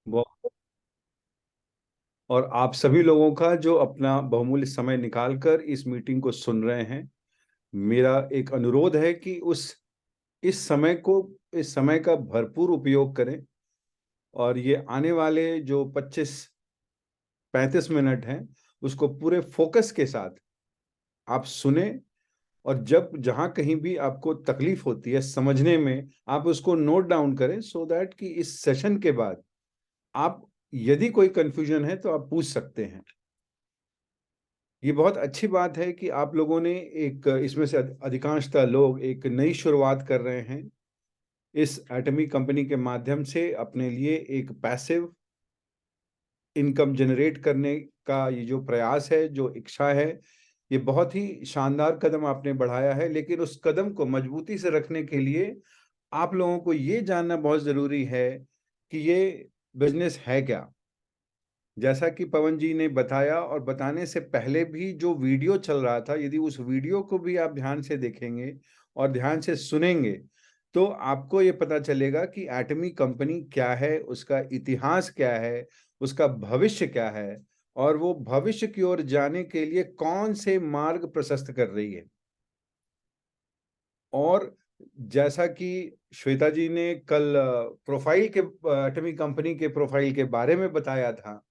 बहुत। और आप सभी लोगों का जो अपना बहुमूल्य समय निकालकर इस मीटिंग को सुन रहे हैं, मेरा एक अनुरोध है कि उस इस समय को इस समय का भरपूर उपयोग करें। और ये आने वाले जो 25-35 मिनट हैं, उसको पूरे फोकस के साथ आप सुने। और जब जहां कहीं भी आपको तकलीफ होती है समझने में, आप उसको नोट डाउन करें, सो दैट कि इस सेशन के बाद आप, यदि कोई कंफ्यूजन है तो आप पूछ सकते हैं। ये बहुत अच्छी बात है कि आप लोगों ने एक, इसमें से अधिकांशतः लोग एक नई शुरुआत कर रहे हैं। इस एटमी कंपनी के माध्यम से अपने लिए एक पैसिव इनकम जनरेट करने का ये जो प्रयास है, जो इच्छा है, ये बहुत ही शानदार कदम आपने बढ़ाया है। लेकिन उस कदम को मजबूती से रखने के लिए आप लोगों को ये जानना बहुत जरूरी है कि ये बिजनेस है क्या। जैसा कि पवन जी ने बताया, और बताने से पहले भी जो वीडियो चल रहा था, यदि उस वीडियो को भी आप ध्यान से देखेंगे और ध्यान से सुनेंगे, तो आपको ये पता चलेगा कि एटमी कंपनी क्या है, उसका इतिहास क्या है, उसका भविष्य क्या है, और वो भविष्य की ओर जाने के लिए कौन से मार्ग प्रशस्त कर रही है। और जैसा कि श्वेता जी ने कल प्रोफाइल के, एटमी कंपनी के प्रोफाइल के बारे में बताया था,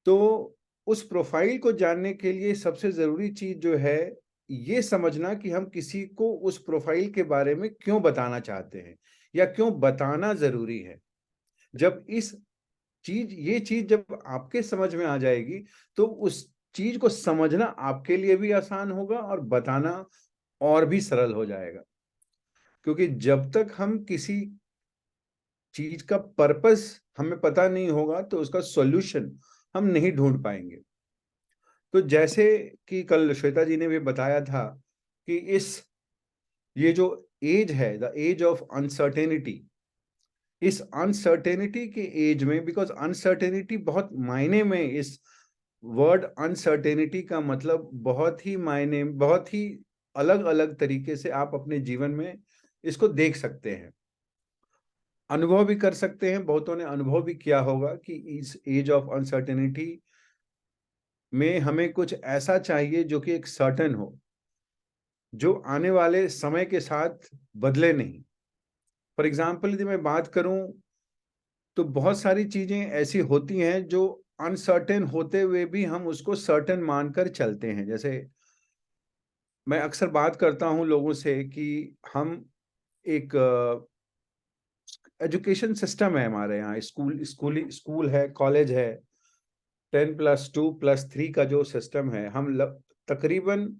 तो उस प्रोफाइल को जानने के लिए सबसे जरूरी चीज जो है, ये समझना कि हम किसी को उस प्रोफाइल के बारे में क्यों बताना चाहते हैं या क्यों बताना जरूरी है। जब ये चीज जब आपके समझ में आ जाएगी, तो उस चीज को समझना आपके लिए भी आसान होगा और बताना और भी सरल हो जाएगा। क्योंकि जब तक हम किसी चीज का पर्पस हमें पता नहीं होगा, तो उसका सॉल्यूशन हम नहीं ढूंढ पाएंगे। तो जैसे कि कल श्वेता जी ने भी बताया था कि ये जो एज है, द एज ऑफ अनसर्टेनिटी, इस अनसर्टेनिटी के एज में, बिकॉज अनसर्टेनिटी बहुत मायने में, इस वर्ड अनसर्टेनिटी का मतलब बहुत ही मायने, बहुत ही अलग अलग तरीके से आप अपने जीवन में इसको देख सकते हैं, अनुभव भी कर सकते हैं। बहुतों ने अनुभव भी किया होगा कि इस एज ऑफ अनसर्टेनिटी में हमें कुछ ऐसा चाहिए जो कि एक सर्टेन हो, जो आने वाले समय के साथ बदले नहीं। फॉर एग्जाम्पल यदि मैं बात करूं, तो बहुत सारी चीजें ऐसी होती हैं जो अनसर्टेन होते हुए भी हम उसको सर्टेन मानकर चलते हैं। जैसे मैं अक्सर बात करता हूं लोगों से कि हम एक एजुकेशन सिस्टम है हमारे यहाँ, स्कूल है, कॉलेज है, 10+2+3 का जो सिस्टम है, तकरीबन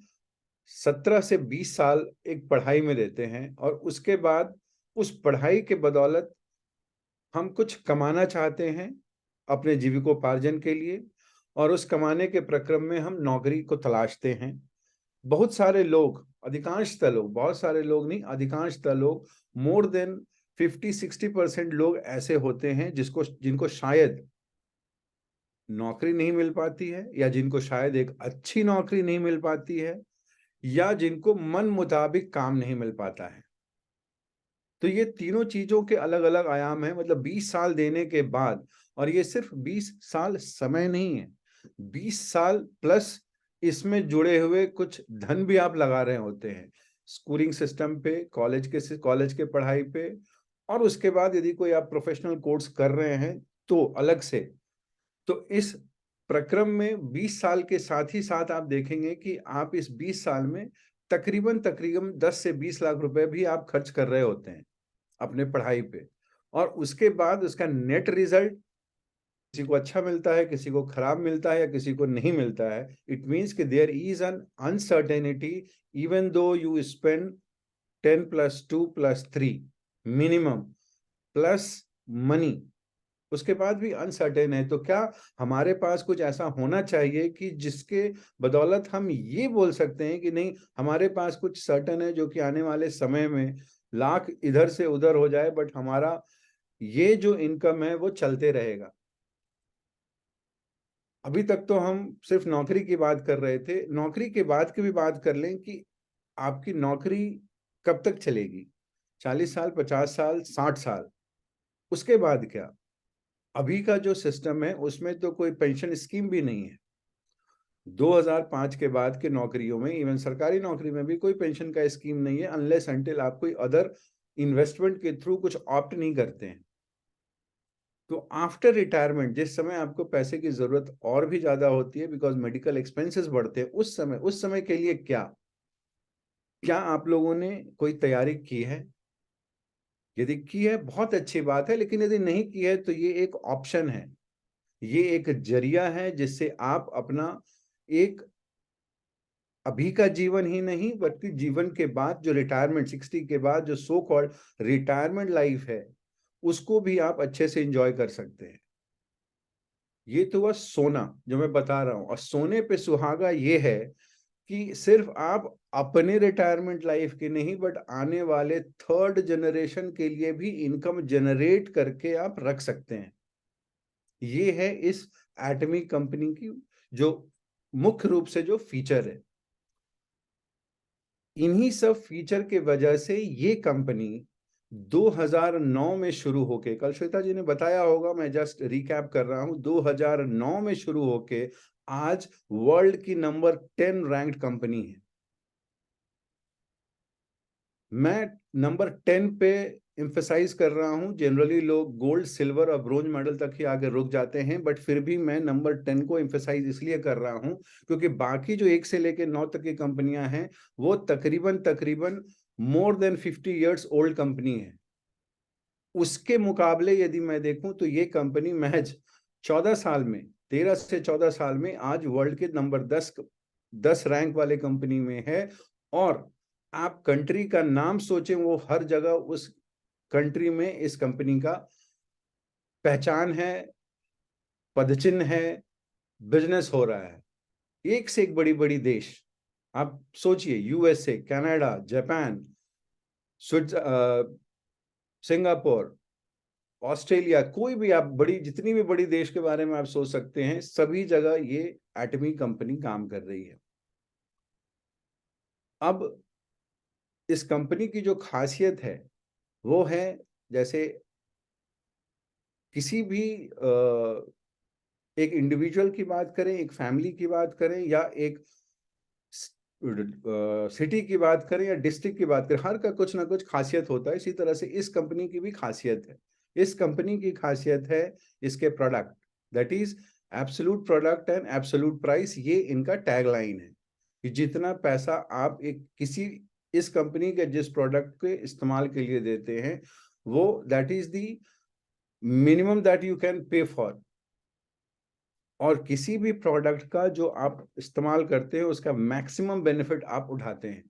17 से 20 साल एक पढ़ाई में देते हैं। और उसके बाद उस पढ़ाई के बदौलत हम कुछ कमाना चाहते हैं अपने जीविकोपार्जन के लिए, और उस कमाने के प्रक्रम में हम नौकरी को तलाशते हैं। बहुत सारे लोग, अधिकांशतः लोग, बहुत सारे लोग नहीं, अधिकांशतः लोग, मोर देन 50-60% लोग ऐसे होते हैं जिनको शायद नौकरी नहीं मिल पाती है, या जिनको शायद एक अच्छी नौकरी नहीं मिल पाती है, या जिनको मन मुताबिक काम नहीं मिल पाता है। तो ये तीनों चीजों के अलग अलग आयाम हैं। मतलब 20 साल देने के बाद, और ये सिर्फ 20 साल समय नहीं है, 20 साल प्लस इसमें जुड़े हुए कुछ धन भी आप लगा रहे होते हैं स्कूलिंग सिस्टम पे, कॉलेज के पढ़ाई पे। और उसके बाद यदि कोई आप प्रोफेशनल कोर्स कर रहे हैं तो अलग से। तो इस प्रक्रम में 20 साल के साथ ही साथ आप देखेंगे कि आप इस 20 साल में तकरीबन तकरीबन 10 से 20 लाख रुपए भी आप खर्च कर रहे होते हैं अपने पढ़ाई पे। और उसके बाद उसका नेट रिजल्ट किसी को अच्छा मिलता है, किसी को खराब मिलता है, या किसी को नहीं मिलता है। इट मीन्स कि there is an uncertainty, even though you spend 10+2+3 minimum plus money, उसके बाद भी अनसर्टेन है। तो क्या हमारे पास कुछ ऐसा होना चाहिए कि जिसके बदौलत हम ये बोल सकते हैं कि नहीं, हमारे पास कुछ सर्टेन है जो कि आने वाले समय में लाख इधर से उधर हो जाए, बट हमारा ये जो इनकम है वो चलते रहेगा। अभी तक तो हम सिर्फ नौकरी की बात कर रहे थे, नौकरी के बाद की भी बात कर लें कि आपकी नौकरी कब तक चलेगी, 40 साल, 50 साल, 60 साल, उसके बाद क्या। अभी का जो सिस्टम है उसमें तो कोई पेंशन स्कीम भी नहीं है। 2005 के बाद के नौकरियों में, इवन सरकारी नौकरी में भी कोई पेंशन का स्कीम नहीं है, अनलेस अनटिल आप कोई अदर इन्वेस्टमेंट के थ्रू कुछ ऑप्ट नहीं करते हैं। तो आफ्टर रिटायरमेंट जिस समय आपको पैसे की जरूरत और भी ज्यादा होती है बिकॉज मेडिकल एक्सपेंसेस बढ़ते हैं, उस समय के लिए क्या क्या आप लोगों ने कोई तैयारी की है? यदि की है बहुत अच्छी बात है, लेकिन यदि नहीं की है तो ये एक ऑप्शन है, ये एक जरिया है जिससे आप अपना एक अभी का जीवन ही नहीं बल्कि जीवन के बाद जो रिटायरमेंट 60 के बाद जो सो कॉल्ड रिटायरमेंट लाइफ है उसको भी आप अच्छे से एंजॉय कर सकते हैं। ये तो हुआ सोना जो मैं बता रहा हूं, और सोने पे सुहागा ये है कि सिर्फ आप अपने रिटायरमेंट लाइफ के नहीं बट आने वाले थर्ड जनरेशन के लिए भी इनकम जनरेट करके आप रख सकते हैं। ये है इस एटमी कंपनी की जो मुख्य रूप से जो फीचर है। इन्हीं सब फीचर के वजह से ये कंपनी 2009 में शुरू होके, कल श्वेता जी ने बताया होगा, मैं जस्ट रिकैप कर रहा हूं, 2009 में शुरू होके आज वर्ल्ड की नंबर 10 रैंक्ड कंपनी है। मैं नंबर 10 पे एम्फेसाइज कर रहा हूं, जनरली लोग गोल्ड, सिल्वर और ब्रोंज मेडल तक ही आगे रुक जाते हैं, बट फिर भी मैं नंबर 10 को एम्फेसाइज इसलिए कर रहा हूं क्योंकि बाकी जो 1 से लेकर 9 तक की कंपनियां हैं वो तकरीबन तकरीबन more than 50 years old company है। उसके मुकाबले यदि मैं देखूं तो ये कंपनी महज 14 साल में, 13 से 14 साल में आज वर्ल्ड के नंबर 10 रैंक वाले कंपनी में है। और आप कंट्री का नाम सोचें, वो हर जगह उस कंट्री में इस कंपनी का पहचान है, पदचिन्ह है, बिजनेस हो रहा है। एक से एक बड़ी बड़ी देश आप सोचिए, USA, Canada, Japan, Singapore, Australia, कोई भी आप बड़ी जितनी भी बड़ी देश के बारे में आप सोच सकते हैं, सभी जगह ये एटमी कंपनी काम कर रही है। अब इस कंपनी की जो खासियत है वो है, जैसे किसी भी एक इंडिविजुअल की बात करें, एक फैमिली की बात करें, या एक सिटी की बात करें या डिस्ट्रिक्ट की बात करें, हर का कुछ ना कुछ खासियत होता है। इसी तरह से इस कंपनी की भी खासियत है। इस कंपनी की खासियत है इसके product, that is absolute product and absolute price. ये इनका टैगलाइन है कि जितना पैसा आप एक किसी इस कंपनी के जिस प्रोडक्ट के इस्तेमाल के लिए देते हैं वो that is the minimum that you can pay for. और किसी भी प्रोडक्ट का जो आप इस्तेमाल करते हैं उसका मैक्सिमम बेनिफिट आप उठाते हैं।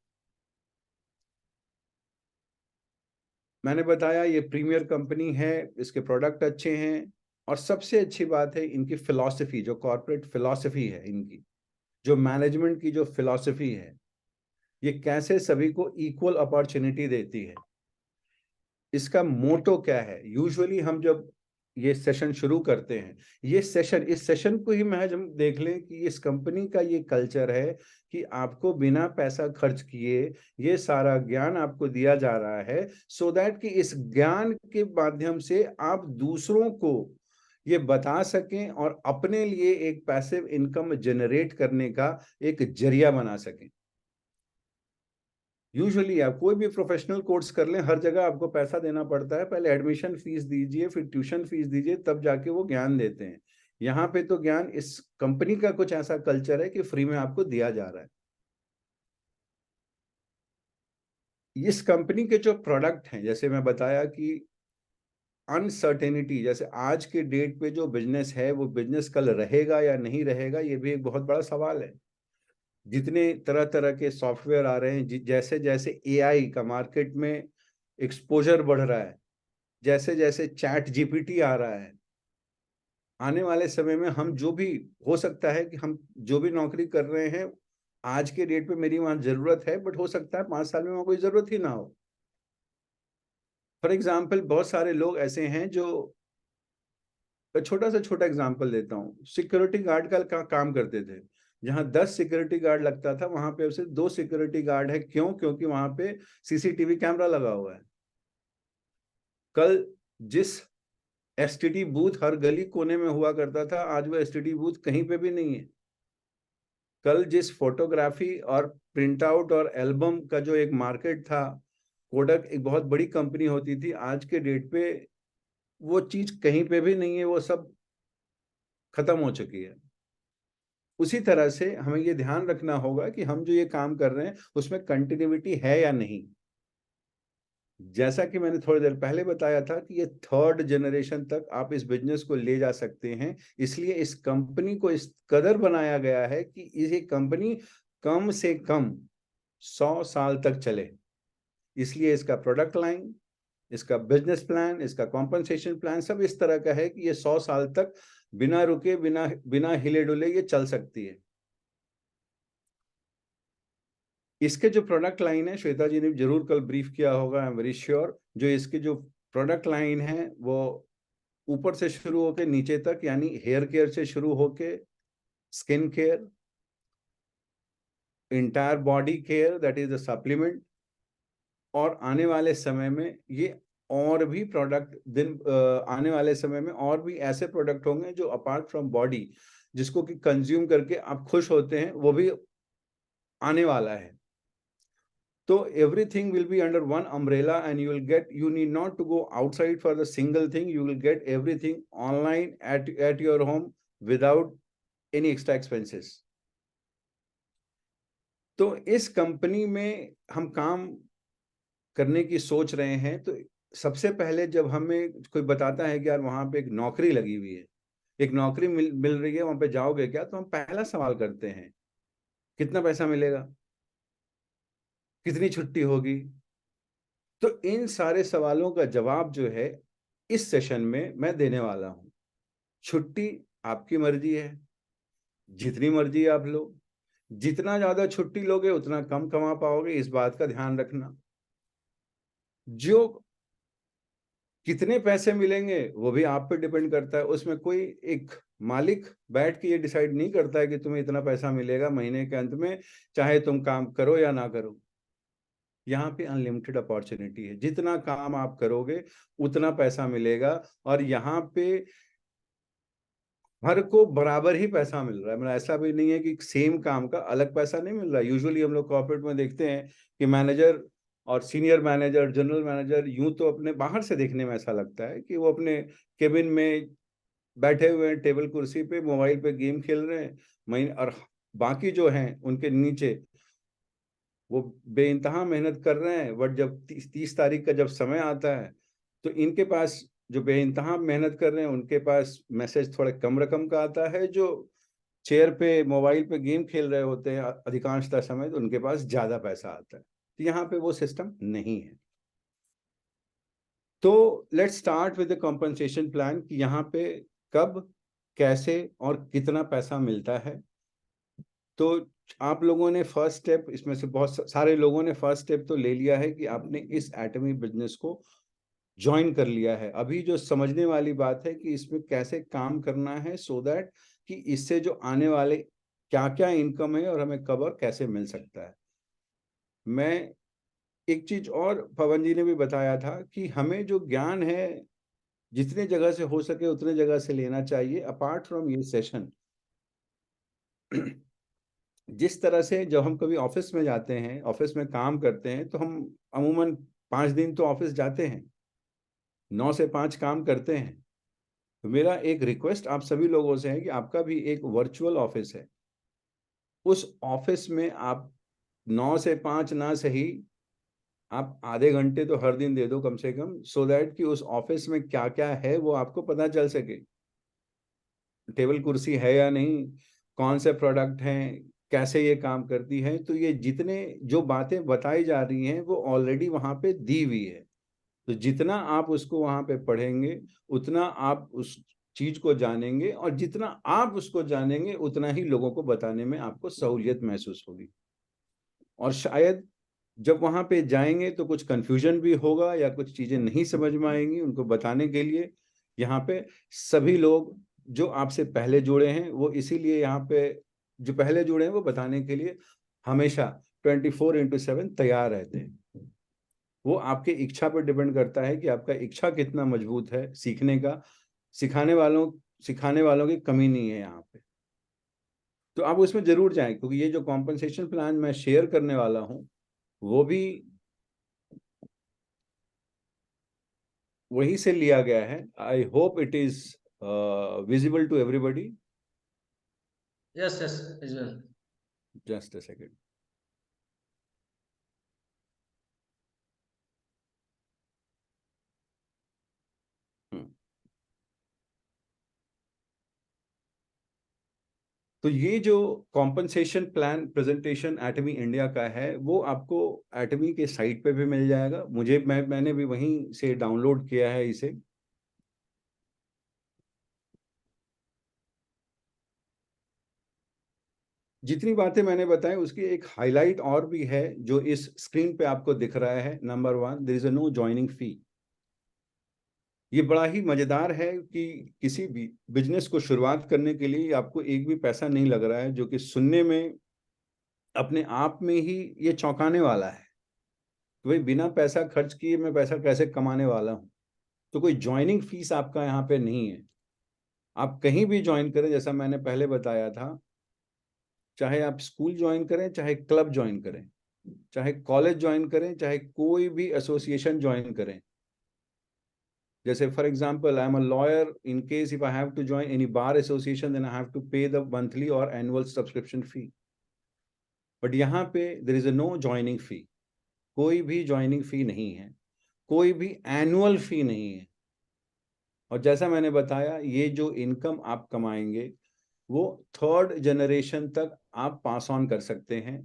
मैंने बताया ये प्रीमियर कंपनी है, इसके प्रोडक्ट अच्छे हैं, और सबसे अच्छी बात है इनकी फिलॉसफी, जो कॉर्पोरेट फिलॉसफी है इनकी, जो मैनेजमेंट की जो फिलॉसफी है, ये कैसे सभी को इक्वल अपॉर्चुनिटी देती है। इसका मोटो क्या है? यूजुअली हम जब ये सेशन शुरू करते हैं, इस सेशन को ही महज हम देख लें कि इस कंपनी का ये कल्चर है कि आपको बिना पैसा खर्च किए ये सारा ज्ञान आपको दिया जा रहा है, सो दैट कि इस ज्ञान के माध्यम से आप दूसरों को ये बता सकें और अपने लिए एक पैसिव इनकम जनरेट करने का एक जरिया बना सकें। यूजुअली आप कोई भी प्रोफेशनल कोर्स कर लें, हर जगह आपको पैसा देना पड़ता है। पहले एडमिशन फीस दीजिए, फिर ट्यूशन फीस दीजिए, तब जाके वो ज्ञान देते हैं। यहाँ पे तो ज्ञान इस कंपनी का कुछ ऐसा कल्चर है कि फ्री में आपको दिया जा रहा है। इस कंपनी के जो प्रोडक्ट हैं, जैसे मैं बताया कि अनसर्टेनिटी, जैसे आज के डेट पे जो बिजनेस है वो बिजनेस कल रहेगा या नहीं रहेगा, ये भी एक बहुत बड़ा सवाल है। जितने तरह तरह के सॉफ्टवेयर आ रहे हैं, जैसे जैसे एआई का मार्केट में एक्सपोजर बढ़ रहा है, जैसे जैसे चैट जीपीटी आ रहा है, आने वाले समय में हम जो भी, हो सकता है कि हम जो भी नौकरी कर रहे हैं आज के डेट पे मेरी वहां जरूरत है, बट हो सकता है 5 साल में वहां कोई जरूरत ही ना हो। फॉर एग्जाम्पल बहुत सारे लोग ऐसे हैं जो, छोटा से छोटा एग्जाम्पल देता हूँ, सिक्योरिटी गार्ड का काम करते थे। जहां 10 सिक्योरिटी गार्ड लगता था वहां पे अब सिर्फ 2 सिक्योरिटी गार्ड है। क्यों? क्योंकि वहां पे सीसीटीवी कैमरा लगा हुआ है। कल जिस एसटीडी बूथ हर गली कोने में हुआ करता था, आज वो एसटीडी बूथ कहीं पे भी नहीं है। कल जिस फोटोग्राफी और प्रिंट आउट और एल्बम का जो एक मार्केट था, कोडक एक बहुत बड़ी कंपनी होती थी, आज के डेट पे वो चीज कहीं पे भी नहीं है, वो सब खत्म हो चुकी है। उसी तरह से हमें ये ध्यान रखना होगा कि हम जो ये काम कर रहे हैं उसमें कंटिन्यूटी है या नहीं। जैसा कि मैंने थोड़ी देर पहले बताया था कि ये थर्ड जनरेशन तक आप इस बिजनेस को ले जा सकते हैं, इसलिए इस कंपनी को इस कदर बनाया गया है कि ये कंपनी कम से कम 100 साल तक चले। इसलिए इसका प्रोडक्ट लाइन, इसका बिजनेस प्लान, इसका कॉम्पनसेशन प्लान सब इस तरह का है कि ये 100 साल तक बिना रुके, बिना बिना हिले डुले ये चल सकती है। इसके जो प्रोडक्ट लाइन है, श्वेता जी ने जरूर कल ब्रीफ किया होगा, आई एम वेरी श्योर। जो इसकी जो प्रोडक्ट लाइन है वो ऊपर से शुरू होके नीचे तक, यानी हेयर केयर से शुरू होके skin care, entire body care that is the supplement, और आने वाले समय में ये और भी प्रोडक्ट आने वाले समय में और भी ऐसे प्रोडक्ट होंगे जो अपार्ट फ्रॉम बॉडी, जिसको कि कंज्यूम करके आप खुश होते हैं, वो भी आने वाला है। So everything will be under one umbrella and you need not to go outside for the single thing. You will get everything online at your home without any extra expenses. तो इस कंपनी में हम काम करने की सोच रहे हैं, तो सबसे पहले जब हमें कोई बताता है कि यार वहां पे एक नौकरी लगी हुई है, एक नौकरी मिल रही है, वहां पे जाओगे क्या, तो हम पहला सवाल करते हैं कितना पैसा मिलेगा, कितनी छुट्टी होगी। तो इन सारे सवालों का जवाब जो है इस सेशन में मैं देने वाला हूं। छुट्टी आपकी मर्जी है, जितनी मर्जी आप लो। जितना ज्यादा छुट्टी लोगे उतना कम कमा पाओगे, इस बात का ध्यान रखना। जो कितने पैसे मिलेंगे वो भी आप पे डिपेंड करता है। उसमें कोई एक मालिक बैठ के ये डिसाइड नहीं करता है कि तुम्हें इतना पैसा मिलेगा महीने के अंत में, चाहे तुम काम करो या ना करो। यहाँ पे अनलिमिटेड अपॉर्चुनिटी है, जितना काम आप करोगे उतना पैसा मिलेगा, और यहाँ पे हर को बराबर ही पैसा मिल रहा है। मतलब ऐसा भी नहीं है कि सेम काम का अलग पैसा नहीं मिल रहा है। यूजुअली हम लोग कॉर्पोरेट में देखते हैं कि मैनेजर और सीनियर मैनेजर, जनरल मैनेजर, यूं तो अपने बाहर से देखने में ऐसा लगता है कि वो अपने केबिन में बैठे हुए हैं, टेबल कुर्सी पे मोबाइल पे गेम खेल रहे हैं महीने, और बाकी जो हैं उनके नीचे वो बेइंतहा मेहनत कर रहे हैं। बट जब 30 तारीख का जब समय आता है तो इनके पास, जो बेइंतहा मेहनत कर रहे हैं उनके पास मैसेज थोड़े कम रकम का आता है, जो चेयर पे मोबाइल पे गेम खेल रहे होते हैं अधिकांशतः समय, तो उनके पास ज्यादा पैसा आता है। तो यहाँ पे वो सिस्टम नहीं है। तो let's start with the compensation plan कि यहाँ पे कब, कैसे और कितना पैसा मिलता है। तो आप लोगों ने फर्स्ट स्टेप, इसमें से बहुत सारे लोगों ने फर्स्ट स्टेप तो ले लिया है कि आपने इस एटमी बिजनेस को ज्वाइन कर लिया है। अभी जो समझने वाली बात है कि इसमें कैसे काम करना है, सो दैट कि इससे जो आने वाले क्या क्या इनकम है और हमें कब और कैसे मिल सकता है। मैं एक चीज और, पवन जी ने भी बताया था कि हमें जो ज्ञान है जितने जगह से हो सके उतने जगह से लेना चाहिए अपार्ट फ्रॉम ये सेशन। जिस तरह से जब हम कभी ऑफिस में जाते हैं, ऑफिस में काम करते हैं, तो हम अमूमन 5 दिन तो ऑफिस जाते हैं, 9 से 5 काम करते हैं। तो मेरा एक रिक्वेस्ट आप सभी लोगों से है कि आपका भी एक वर्चुअल ऑफिस है। उस ऑफिस में आप 9 से 5 ना सही, आप आधे घंटे तो हर दिन दे दो कम से कम, सो दैट कि उस ऑफिस में क्या क्या है वो आपको पता चल सके। टेबल कुर्सी है या नहीं, कौन से प्रोडक्ट हैं, कैसे ये काम करती है। तो ये जितने जो बातें बताई जा रही हैं वो ऑलरेडी वहां पे दी हुई है। तो जितना आप उसको वहां पे पढ़ेंगे उतना आप उस चीज को जानेंगे, और जितना आप उसको जानेंगे उतना ही लोगों को बताने में आपको सहूलियत महसूस होगी। और शायद जब वहां पे जाएंगे तो कुछ कंफ्यूजन भी होगा या कुछ चीजें नहीं समझ में आएंगी, उनको बताने के लिए यहाँ पे सभी लोग जो आपसे पहले जुड़े हैं, वो इसीलिए यहाँ पे जो पहले जुड़े हैं वो बताने के लिए हमेशा 24/7 तैयार रहते हैं। वो आपके इच्छा पर डिपेंड करता है कि आपका इच्छा कितना मजबूत है सीखने का, सिखाने वालों की कमी नहीं है यहाँ पे। तो आप उसमें जरूर जाएं, क्योंकि ये जो कॉम्पनसेशन प्लान मैं शेयर करने वाला हूँ वो भी वहीं से लिया गया है। I hope it is visible to everybody. Yes, yes, visual. Just a second. तो ये जो compensation plan presentation Atomy India का है वो आपको एटमी के साइट पे भी मिल जाएगा। मैंने भी वहीं से डाउनलोड किया है इसे। जितनी बातें मैंने बताई उसकी एक हाईलाइट और भी है जो इस स्क्रीन पे आपको दिख रहा है। Number 1, there is a no joining fee. ये बड़ा ही मजेदार है कि किसी भी बिजनेस को शुरुआत करने के लिए आपको एक भी पैसा नहीं लग रहा है, जो कि सुनने में अपने आप में ही ये चौंकाने वाला है कि भाई बिना पैसा खर्च किए मैं पैसा कैसे कमाने वाला हूँ। तो कोई ज्वाइनिंग फीस आपका यहाँ पे नहीं है। आप कहीं भी ज्वाइन करें, जैसा मैंने पहले बताया था, चाहे आप स्कूल ज्वाइन करें, चाहे क्लब ज्वाइन करें, चाहे कॉलेज ज्वाइन करें, चाहे कोई भी एसोसिएशन ज्वाइन करें। जैसे for example I am a lawyer, in case if I have to join any bar association then I have to pay the monthly और एनुअल सब्सक्रिप्शन फी। बट यहाँ पे there is a no joining fee. कोई भी joining फी नहीं है, कोई भी annual फी नहीं है। और जैसा मैंने बताया, ये जो इनकम आप कमाएंगे वो 3rd जनरेशन तक आप पास ऑन कर सकते हैं।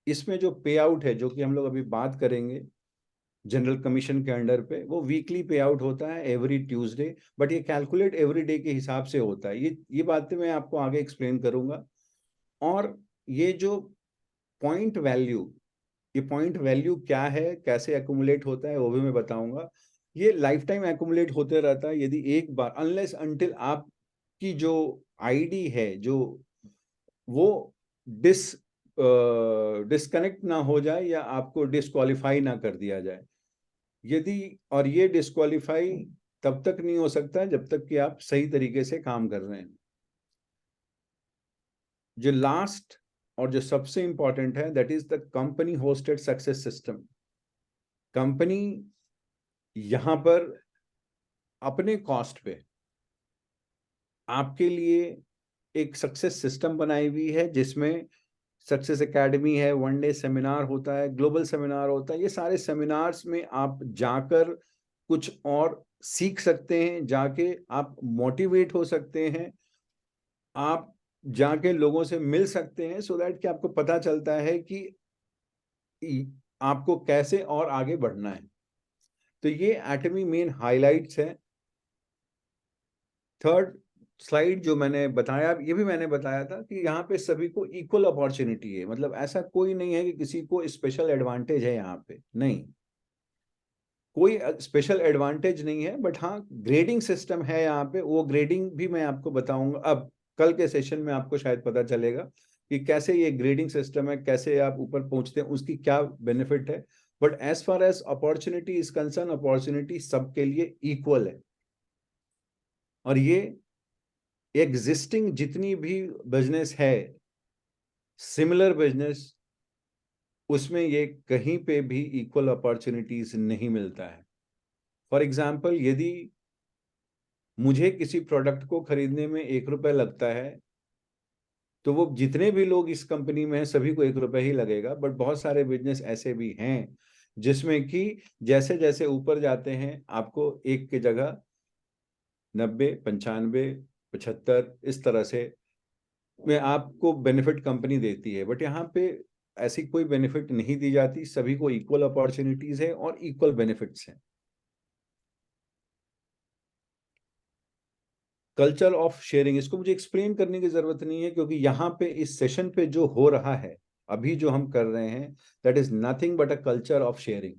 इसमें जो पे आउट है, जो कि हम लोग अभी बात करेंगे जनरल कमीशन के अंडर पे, वो वीकली पे आउट होता है एवरी ट्यूसडे। बट ये कैलकुलेट एवरी डे के हिसाब से होता है। ये बातें मैं आपको आगे एक्सप्लेन करूंगा। और ये जो पॉइंट वैल्यू, ये पॉइंट वैल्यू क्या है, कैसे एक्यूमुलेट होता है, वो भी मैं बताऊंगा। ये लाइफ टाइम एक्यूमुलेट होते रहता है। यदि एक बार अनलेस अनटिल आपकी जो आईडी है जो वो डिस डिस्कनेक्ट ना हो जाए या आपको डिस्क्वालीफाई ना कर दिया जाए। यदि और ये डिस्क्वालीफाई तब तक नहीं हो सकता जब तक कि आप सही तरीके से काम कर रहे हैं। जो लास्ट और जो सबसे इंपॉर्टेंट है, that is the company hosted success system. Company यहां पर अपने कॉस्ट पे आपके लिए एक सक्सेस सिस्टम बनाई हुई है, जिसमें सक्सेस एकेडमी है, 1 डे सेमिनार होता है, ग्लोबल सेमिनार होता है। ये सारे सेमिनार्स में आप जाकर कुछ और सीख सकते हैं, जाके आप मोटिवेट हो सकते हैं, आप जाके लोगों से मिल सकते हैं, सो दैट कि आपको पता चलता है कि आपको कैसे और आगे बढ़ना है। तो ये एटमी मेन हाइलाइट्स है। 3rd स्लाइड जो मैंने बताया, ये भी मैंने बताया था कि यहाँ पे सभी को इक्वल अपॉर्चुनिटी है। मतलब ऐसा कोई नहीं है कि किसी को स्पेशल एडवांटेज है, यहाँ पे नहीं, कोई स्पेशल एडवांटेज नहीं है। बट हाँ, ग्रेडिंग सिस्टम है यहाँ पे। वो ग्रेडिंग भी मैं आपको बताऊंगा अब कल के सेशन में। आपको शायद पता चलेगा कि कैसे ये ग्रेडिंग सिस्टम है, कैसे आप ऊपर पहुंचते हैं, उसकी क्या बेनिफिट है। But as far as opportunity is concern, opportunity सबके लिए इक्वल है। और ये एग्जिस्टिंग जितनी भी बिजनेस है, सिमिलर बिजनेस, उसमें ये कहीं पे भी इक्वल अपॉर्चुनिटीज नहीं मिलता है। फॉर एग्जाम्पल, यदि मुझे किसी प्रोडक्ट को खरीदने में 1 रुपए लगता है, तो वो जितने भी लोग इस कंपनी में हैं सभी को 1 रुपए ही लगेगा। बट बहुत सारे बिजनेस ऐसे भी हैं जिसमें कि जैसे जैसे ऊपर जाते हैं आपको 1 की जगह 90, 95, 75 इस तरह से में आपको बेनिफिट कंपनी देती है। बट यहाँ पे ऐसी कोई बेनिफिट नहीं दी जाती। सभी को इक्वल अपॉर्चुनिटीज है और इक्वल बेनिफिट्स हैं। कल्चर ऑफ शेयरिंग, इसको मुझे एक्सप्लेन करने की जरूरत नहीं है, क्योंकि यहाँ पे इस सेशन पे जो हो रहा है अभी जो हम कर रहे हैं, that is nothing but a culture of sharing.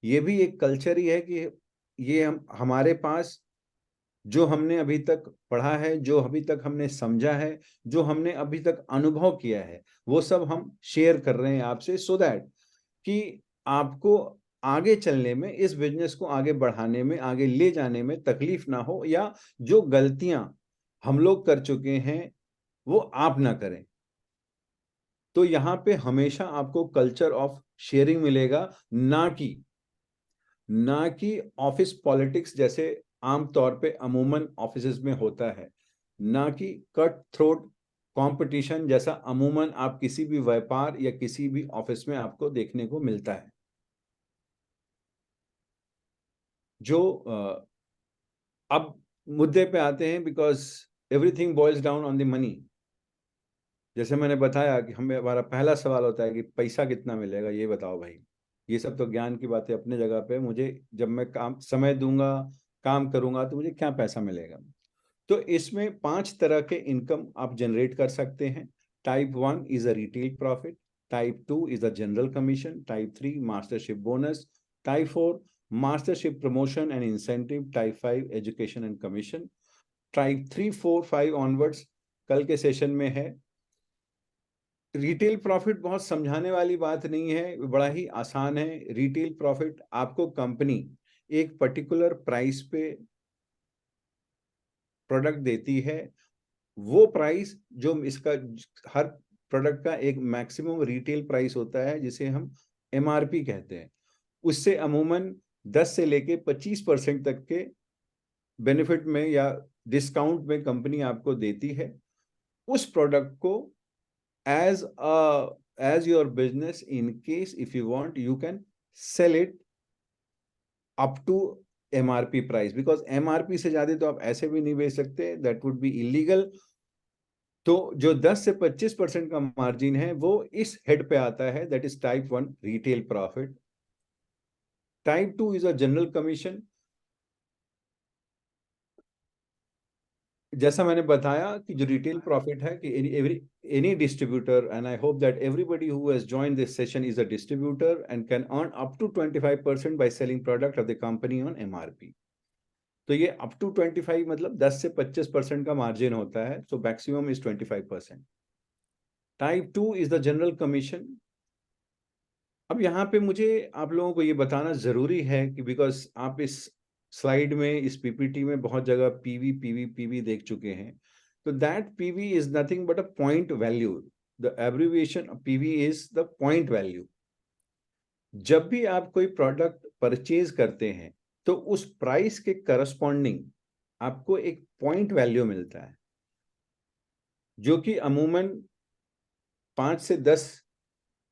ये भी एक कल्चर ही है कि ये हमारे पास जो हमने अभी तक पढ़ा है, जो अभी तक हमने समझा है, जो हमने अभी तक अनुभव किया है, वो सब हम शेयर कर रहे हैं आपसे, सो दैट कि आपको आगे चलने में, इस बिजनेस को आगे बढ़ाने में, आगे ले जाने में तकलीफ ना हो, या जो गलतियां हम लोग कर चुके हैं वो आप ना करें। तो यहाँ पे हमेशा आपको कल्चर ऑफ शेयरिंग मिलेगा, ना कि ऑफिस पॉलिटिक्स जैसे आमतौर पे अमूमन ऑफिसेज में होता है, ना कि कट थ्रोट कंपटीशन जैसा अमूमन आप किसी भी व्यापार या किसी भी ऑफिस में आपको देखने को मिलता है। जो अब मुद्दे पे आते हैं, because everything boils down on the money. जैसे मैंने बताया कि हमारा पहला सवाल होता है कि पैसा कितना मिलेगा, ये बताओ भाई। ये सब तो ज्ञान की बातें अपने जगह पे, मुझे जब मैं काम समय दूंगा, काम करूंगा, तो मुझे क्या पैसा मिलेगा। तो इसमें 5 तरह के इनकम आप जनरेट कर सकते हैं। Type 1 is a retail profit, type 2 is a general commission, type 3 mastership bonus, type 4 mastership promotion and incentive, type 5 education and commission, type 3 4 5 onwards कल के सेशन में है। रिटेल प्रॉफिट बहुत समझाने वाली बात नहीं है, बड़ा ही आसान है। रिटेल प्रॉफिट आपको कंपनी एक पर्टिकुलर प्राइस पे प्रोडक्ट देती है, वो प्राइस जो इसका, हर प्रोडक्ट का एक मैक्सिमम रिटेल प्राइस होता है जिसे हम एमआरपी कहते हैं, उससे अमूमन 10 से लेके 25% तक के बेनिफिट में या डिस्काउंट में कंपनी आपको देती है। उस प्रोडक्ट को as as your business, in case if you want, you can sell it up to MRP price, because MRP से ज्यादा तो आप ऐसे भी नहीं बेच सकते, that would be illegal। तो जो 10 से 25% का मार्जिन है वो इस हेड पे आता है, that is type 1 retail profit. Type 2 is a general commission. जैसा मैंने बताया कि जो रिटेल प्रॉफिट है कि any distributor, and I hope that everybody who has joined this session is a distributor and can earn up to 25% by selling product of the company on MRP। तो ये up to 25 मतलब 10 से 25% का margin होता है, so maximum is 25%। Type 2 is the general commission। अब यहाँ पे मुझे आप लोगों को ये बताना जरूरी है कि बिकॉज आप इस स्लाइड में, इस पीपीटी में बहुत जगह पीवी पीवी पीवी देख चुके हैं। तो that PV is nothing but a point value. The abbreviation PV is the point value. जब भी आप कोई प्रोडक्ट परचेज करते हैं तो उस प्राइस के करस्पॉन्डिंग आपको एक पॉइंट वैल्यू मिलता है, जो कि अमूमन 5 से 10,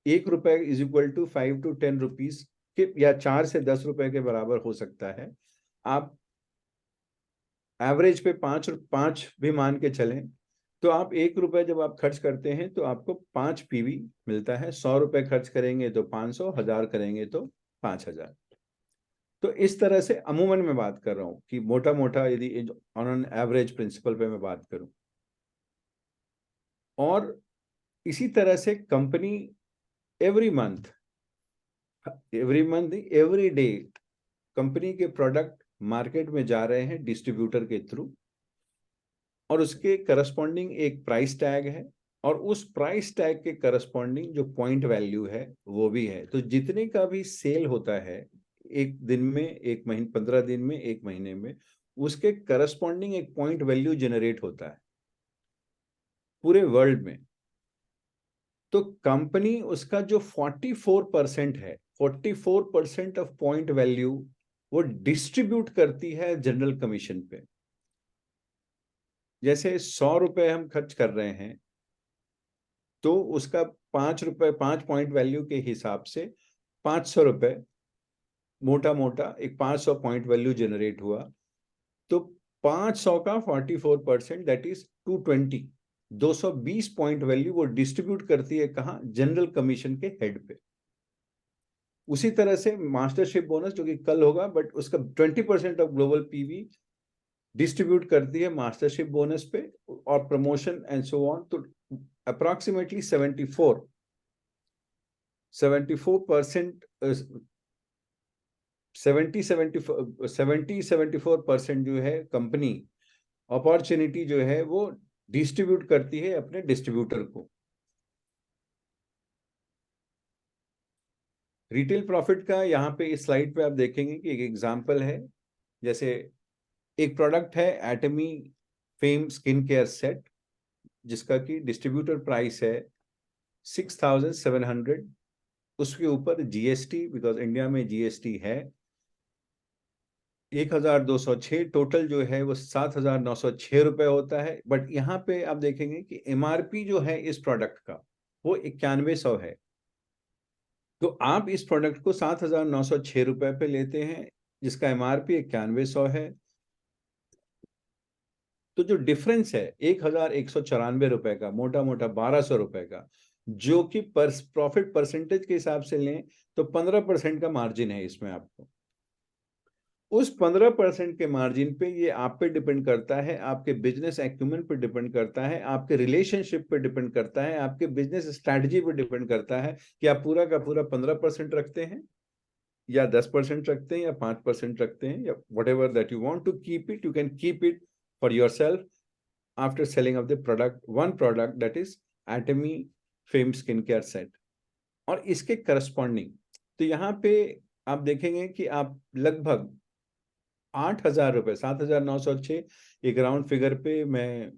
1 रुपए is equal to 5 to 10 rupees के, या 4 से 10 रुपए के बराबर हो सकता है। आप एवरेज पे 5 भी मान के चलें, तो आप 1 रुपए जब आप खर्च करते हैं तो आपको 5 पीवी मिलता है। 100 रुपए खर्च करेंगे तो 500, 1000 करेंगे तो 5000। तो इस तरह से अमूमन मैं बात कर रहा हूं कि मोटा मोटा यदि ऑन एन एवरेज प्रिंसिपल पे मैं बात करूं। और इसी तरह से company every month, every day company के प्रोडक्ट मार्केट में जा रहे हैं डिस्ट्रीब्यूटर के थ्रू, और उसके करस्पॉन्डिंग एक प्राइस टैग है, और उस प्राइस टैग के करस्पॉन्डिंग जो पॉइंट वैल्यू है वो भी है। तो जितने का भी सेल होता है एक दिन में, एक महीने, 15 दिन में, एक महीने में, उसके करस्पॉन्डिंग एक पॉइंट वैल्यू जनरेट होता है पूरे वर्ल्ड में। तो कंपनी उसका जो 44% है, 44% ऑफ पॉइंट वैल्यू वो डिस्ट्रीब्यूट करती है जनरल कमीशन पे। जैसे 100 रुपए हम खर्च कर रहे हैं तो उसका 5 रुपए, 5 पॉइंट वैल्यू के हिसाब से 500 रुपए, मोटा मोटा एक 500 पॉइंट वैल्यू जनरेट हुआ। तो 500 का 44%, दैट इज 220, 220 पॉइंट वैल्यू वो डिस्ट्रीब्यूट करती है कहाँ, जनरल कमीशन के हेड पे। उसी तरह से मास्टरशिप बोनस जो कि कल होगा, बट उसका 20% ऑफ ग्लोबल पीवी डिस्ट्रीब्यूट करती है मास्टरशिप बोनस पे, और प्रमोशन एंड सो ऑन। तो अप्रोक्सीमेटली 74% 74% जो है कंपनी अपॉर्चुनिटी जो है वो डिस्ट्रीब्यूट करती है अपने डिस्ट्रीब्यूटर को। रिटेल प्रॉफिट का यहाँ पे इस स्लाइड पे आप देखेंगे कि एक एग्जांपल है, जैसे एक प्रोडक्ट है एटमी फेम स्किन केयर सेट, जिसका कि डिस्ट्रीब्यूटर प्राइस है 6,700, उसके ऊपर जीएसटी, बिकॉज इंडिया में जीएसटी है 1,206, टोटल जो है वो 7,906 रुपए होता है। बट यहाँ पे आप देखेंगे कि एमआरपी जो है इस प्रोडक्ट का वो 9100 है। तो आप इस प्रोडक्ट को 7,906 रुपए पे लेते हैं, जिसका एमआरपी 9100 है। तो जो डिफरेंस है 1,194 का, मोटा मोटा 1,200 रुपए का, जो कि प्रॉफिट परसेंटेज के हिसाब से लें तो 15% का मार्जिन है इसमें। आपको उस 15% के मार्जिन पे, ये आप पे डिपेंड करता है, आपके बिजनेस एक्यूमेंट पे डिपेंड करता है, आपके रिलेशनशिप पे डिपेंड करता है, आपके बिजनेस स्ट्रैटेजी पे डिपेंड करता है कि आप पूरा का पूरा 15% रखते हैं या 10% रखते हैं या 5% रखते हैं, या whatever that you want to keep it, you can keep it for your self after selling of the product, one product that is Atomy Fame skin care set. और इसके करस्पॉन्डिंग, तो यहाँ पे आप देखेंगे कि आप लगभग 8,000 रुपए, 7,906, एक राउंड फिगर पे मैं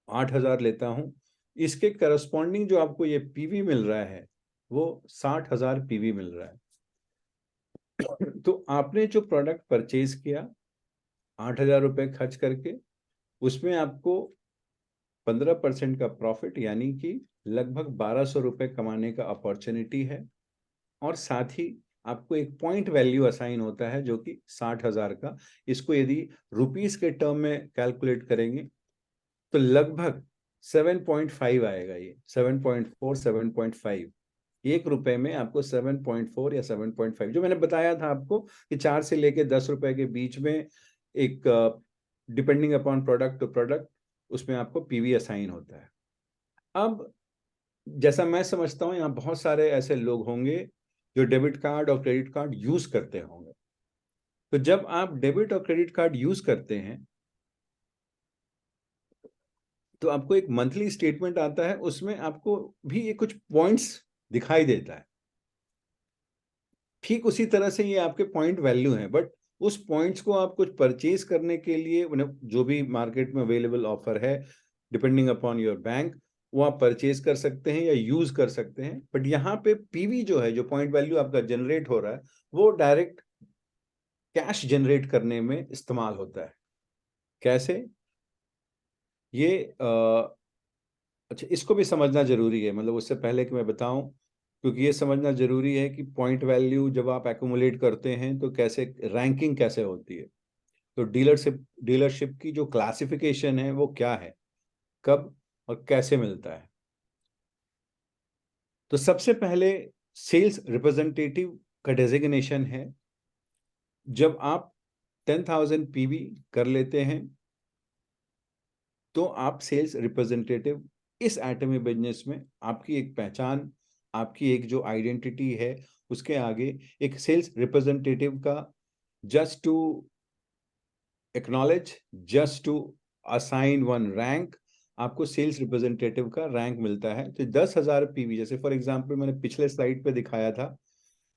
8,000 लेता हूं, इसके करस्पॉन्डिंग जो आपको ये पीवी मिल रहा है वो 60,000 पीवी मिल रहा है। तो आपने जो प्रोडक्ट परचेज किया 8,000 रुपए खर्च करके, उसमें आपको 15% का प्रॉफिट, यानी कि लगभग 1,200 रुपए कमाने का अपॉर्चुनिटी है। और साथ ही आपको एक पॉइंट वैल्यू असाइन होता है जो कि 60,000 का। इसको यदि रुपीस के टर्म में कैलकुलेट करेंगे तो लगभग 7.5 आएगा। ये 7.4, 7.5, एक रुपए में आपको 7.4 या 7.5, जो मैंने बताया था आपको कि 4 से लेके 10 रुपए के बीच में, एक depending upon product to product, उसमें आपको पीवी असाइन होता है। अब जैसा मैं समझता हूँ, यहाँ बहुत सारे ऐसे लोग होंगे जो डेबिट कार्ड और क्रेडिट कार्ड यूज करते होंगे। तो जब आप डेबिट और क्रेडिट कार्ड यूज करते हैं तो आपको एक मंथली स्टेटमेंट आता है, उसमें आपको भी ये कुछ पॉइंट्स दिखाई देता है। ठीक उसी तरह से ये आपके पॉइंट वैल्यू हैं, बट उस पॉइंट्स को आप कुछ परचेज करने के लिए, जो भी मार्केट में अवेलेबल ऑफर है डिपेंडिंग अपॉन योर बैंक, वो आप परचेज कर सकते हैं या यूज कर सकते हैं। बट यहाँ पे पीवी जो है, जो पॉइंट वैल्यू आपका जनरेट हो रहा है, वो डायरेक्ट कैश जनरेट करने में इस्तेमाल होता है। कैसे? ये अच्छा, इसको भी समझना जरूरी है, मतलब उससे पहले कि मैं बताऊं, क्योंकि ये समझना जरूरी है कि पॉइंट वैल्यू जब आप एक्यूमुलेट करते हैं तो कैसे रैंकिंग कैसे होती है। तो डीलरशिप की जो क्लासिफिकेशन है वो क्या है, कब और कैसे मिलता है। तो सबसे पहले सेल्स रिप्रेजेंटेटिव का डेजिग्नेशन है। जब आप 10,000 पीवी कर लेते हैं तो आप सेल्स रिप्रेजेंटेटिव, इस एटमी बिजनेस में आपकी एक पहचान, आपकी एक जो आइडेंटिटी है, उसके आगे एक सेल्स रिप्रेजेंटेटिव का, just to acknowledge, just to assign one rank, आपको सेल्स रिप्रेजेंटेटिव का रैंक मिलता है। तो 10,000 पीवी, जैसे फॉर एग्जांपल मैंने पिछले स्लाइड पे दिखाया था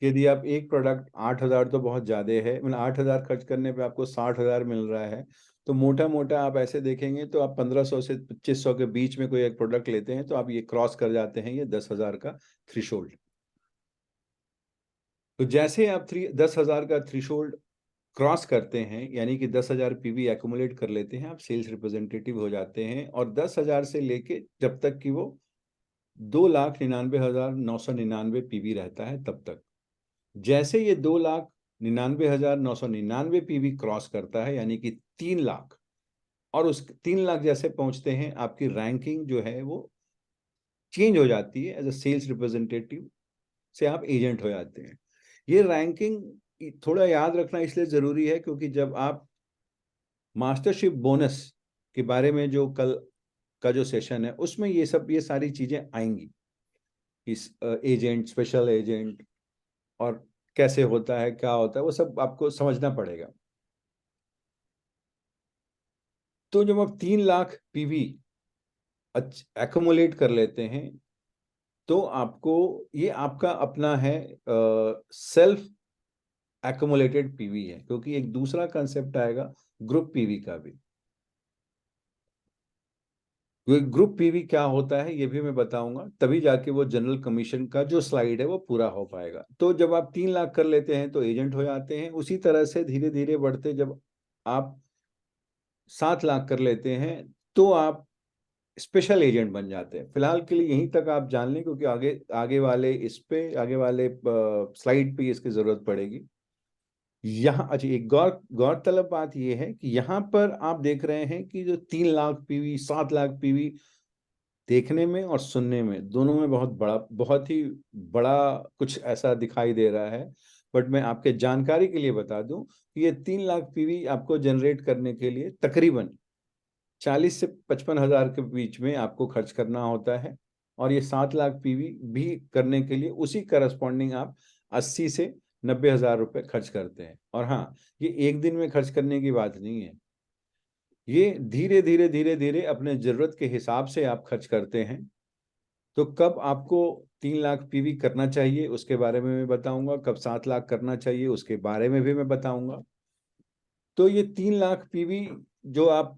कि यदि आप एक प्रोडक्ट, 8,000 तो बहुत ज्यादा है, मतलब 8,000 खर्च करने पे आपको 60,000 मिल रहा है, तो मोटा मोटा आप ऐसे देखेंगे तो आप 1,500 से 2,500 के बीच में कोई एक प्रोडक्ट लेते हैं तो आप ये क्रॉस कर जाते हैं, ये 10,000 का थ्रेशोल्ड। तो जैसे आप 10,000 का थ्रेशोल्ड क्रॉस करते हैं, यानी कि 10,000 पीवी एक्यूमुलेट कर लेते हैं, आप सेल्स रिप्रेजेंटेटिव हो जाते हैं। और 10,000 से लेके जब तक कि वो 2,99,999 पीवी रहता है तब तक, जैसे ये 2,99,999 पीवी क्रॉस करता है, यानी कि 3 लाख, और उस 3 लाख जैसे पहुंचते हैं, आपकी रैंकिंग जो है वो चेंज हो जाती है, एज अ सेल्स रिप्रेजेंटेटिव से आप एजेंट हो जाते हैं। ये रैंकिंग थोड़ा याद रखना इसलिए जरूरी है क्योंकि जब आप मास्टरशिप बोनस के बारे में, जो कल का जो सेशन है, उसमें ये सारी चीजें आएंगी, इस एजेंट, स्पेशल एजेंट, और कैसे होता है, क्या होता है, वो सब आपको समझना पड़ेगा। तो जब आप 3 लाख पीवी एक्युमुलेट कर लेते हैं तो आपको ये आपका अपना है, सेल्फ एक्युमुलेटेड पीवी है, क्योंकि एक दूसरा कंसेप्ट आएगा ग्रुप पीवी का भी। ग्रुप पीवी क्या होता है ये भी मैं बताऊंगा, तभी जाके वो जनरल कमीशन का जो स्लाइड है वो पूरा हो पाएगा। तो जब आप 3 लाख कर लेते हैं तो एजेंट हो जाते हैं, उसी तरह से धीरे धीरे बढ़ते जब आप 7 लाख कर लेते हैं तो आप स्पेशल एजेंट बन जाते हैं। फिलहाल के लिए यहीं तक आप जान लें, क्योंकि आगे आगे वाले स्लाइड पे इसकी जरूरत पड़ेगी। यहाँ अच्छा, एक गौरतलब बात यह है कि यहाँ पर आप देख रहे हैं कि जो 3 लाख पीवी, 7 लाख पीवी, देखने में और सुनने में दोनों में बहुत ही बड़ा कुछ ऐसा दिखाई दे रहा है। बट मैं आपके जानकारी के लिए बता दूं कि ये 3 लाख पीवी आपको जनरेट करने के लिए तकरीबन 40 से 55 हज़ार के बीच में आपको खर्च करना होता है। और ये 7 लाख पीवी भी करने के लिए उसी करस्पॉन्डिंग आप 80 से 90 हज़ार रुपये खर्च करते हैं। और हाँ, ये एक दिन में खर्च करने की बात नहीं है, ये धीरे धीरे धीरे धीरे अपने जरूरत के हिसाब से आप खर्च करते हैं। तो कब आपको 3 लाख पीवी करना चाहिए उसके बारे में मैं बताऊंगा, कब 7 लाख करना चाहिए उसके बारे में भी मैं बताऊंगा। तो ये 3 लाख पीवी जो आप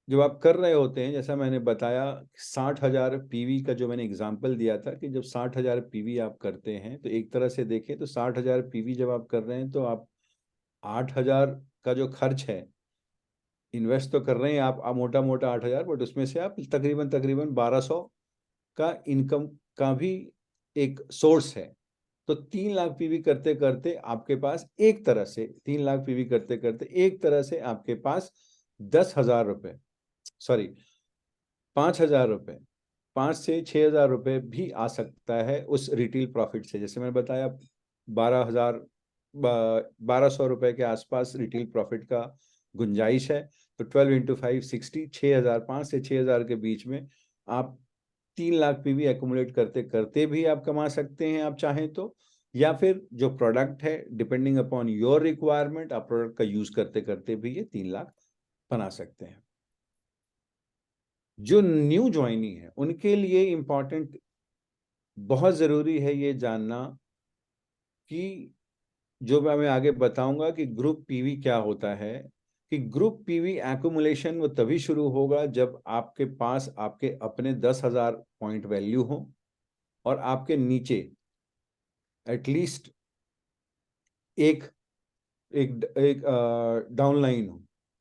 जब आप कर रहे होते हैं, जैसा मैंने बताया 60 हज़ार पीवी का जो मैंने एग्जांपल दिया था कि जब 60 हज़ार पीवी आप करते हैं तो एक तरह से देखें तो 60 हज़ार पीवी जब आप कर रहे हैं तो आप 8 हज़ार का जो खर्च है, इन्वेस्ट तो कर रहे हैं आप मोटा मोटा 8 हज़ार, बट उसमें से आप तकरीबन तकरीबन 1200 का इनकम का भी एक सोर्स है। तो 3 लाख पीवी करते करते आपके पास एक तरह से 3 लाख पीवी करते करते एक तरह से आपके पास 10 हज़ार रुपये, सॉरी 5 हज़ार रुपये, 5 से 6 हज़ार रुपये भी आ सकता है उस रिटेल प्रॉफिट से। जैसे मैंने बताया 12 हज़ार 1200 रुपये के आसपास रिटेल प्रॉफिट का गुंजाइश है। तो 12 × 5 60, 6 हज़ार, 5 से 6 हज़ार के बीच में आप 3 लाख पीवी एक्युमुलेट करते करते भी आप कमा सकते हैं आप चाहें तो, या फिर जो प्रोडक्ट है डिपेंडिंग अपॉन योर रिक्वायरमेंट आप प्रोडक्ट का यूज करते करते भी ये 3 लाख बना सकते हैं। जो न्यू ज्वाइनी है उनके लिए इंपॉर्टेंट, बहुत जरूरी है ये जानना कि जो मैं आगे बताऊंगा कि ग्रुप पीवी क्या होता है, कि ग्रुप पीवी एक्युमुलेशन वो तभी शुरू होगा जब आपके पास आपके अपने 10 हज़ार पॉइंट वैल्यू हो और आपके नीचे एटलीस्ट एक एक एक डाउनलाइन हो,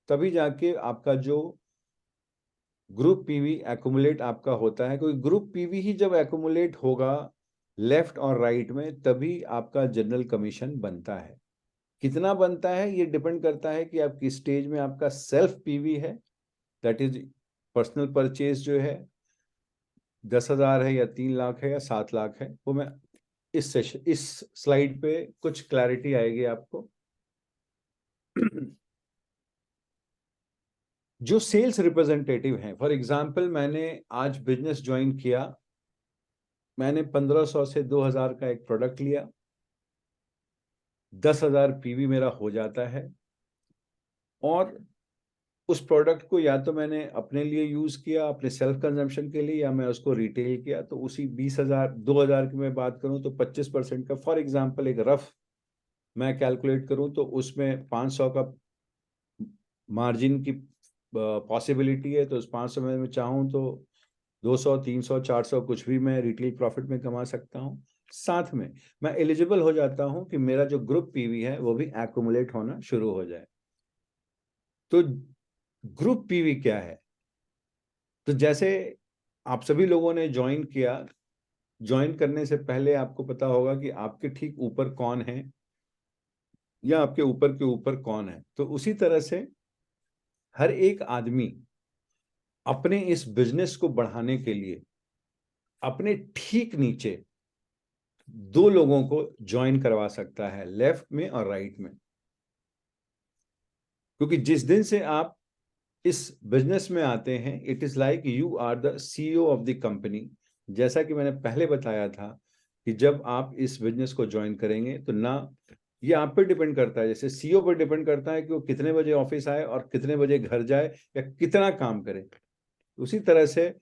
तभी जाके आपका जो ग्रुप पीवी एक्युमुलेट आपका होता है। क्योंकि ग्रुप पीवी ही जब एक्युमुलेट होगा लेफ्ट और राइट में तभी आपका जनरल कमीशन बनता है। कितना बनता है ये डिपेंड करता है कि आप किस स्टेज में आपका सेल्फ पीवी है, दैट इज पर्सनल परचेज जो है 10 हज़ार है या 3 लाख है या 7 लाख है। वो मैं इस स्लाइड पे कुछ क्लैरिटी आएगी आपको। जो सेल्स रिप्रेजेंटेटिव हैं, फॉर एग्जांपल मैंने आज बिजनेस ज्वाइन किया, मैंने 1500 से 2000 का एक प्रोडक्ट लिया, 10 हज़ार पीवी मेरा हो जाता है। और उस प्रोडक्ट को या तो मैंने अपने लिए यूज किया अपने सेल्फ कंजम्पशन के लिए, या मैं उसको रिटेल किया। तो उसी 20 हज़ार 2000 की मैं बात करूं तो 25% का, फॉर एग्जांपल एक रफ मैं कैलकुलेट करूं तो उसमें 500 का मार्जिन की पॉसिबिलिटी है। तो उस 500 में मैं चाहूँ तो 200, 300, 400 कुछ भी मैं रिटेल प्रॉफिट में कमा सकता हूँ। साथ में मैं एलिजिबल हो जाता हूँ कि मेरा जो ग्रुप पीवी है वो भी एक्युमुलेट होना शुरू हो जाए। तो ग्रुप पीवी क्या है? तो जैसे आप सभी लोगों ने ज्वाइन किया, ज्वाइन करने से पहले आपको पता होगा कि आपके ठीक ऊपर कौन है या आपके ऊपर के ऊपर कौन है। तो उसी तरह से हर एक आदमी अपने इस बिजनेस को बढ़ाने के लिए अपने ठीक नीचे 2 लोगों को ज्वाइन करवा सकता है, लेफ्ट में और राइट में। क्योंकि जिस दिन से आप इस बिजनेस में आते हैं, it is like you are the CEO of the company. जैसा कि मैंने पहले बताया था कि जब आप इस बिजनेस को ज्वाइन करेंगे तो ना ये आप पे डिपेंड करता है, जैसे सीईओ पर डिपेंड करता है कि वो कितने बजे ऑफिस आए और कितने बजे घर जाए या कितना काम करे, उसी तरह से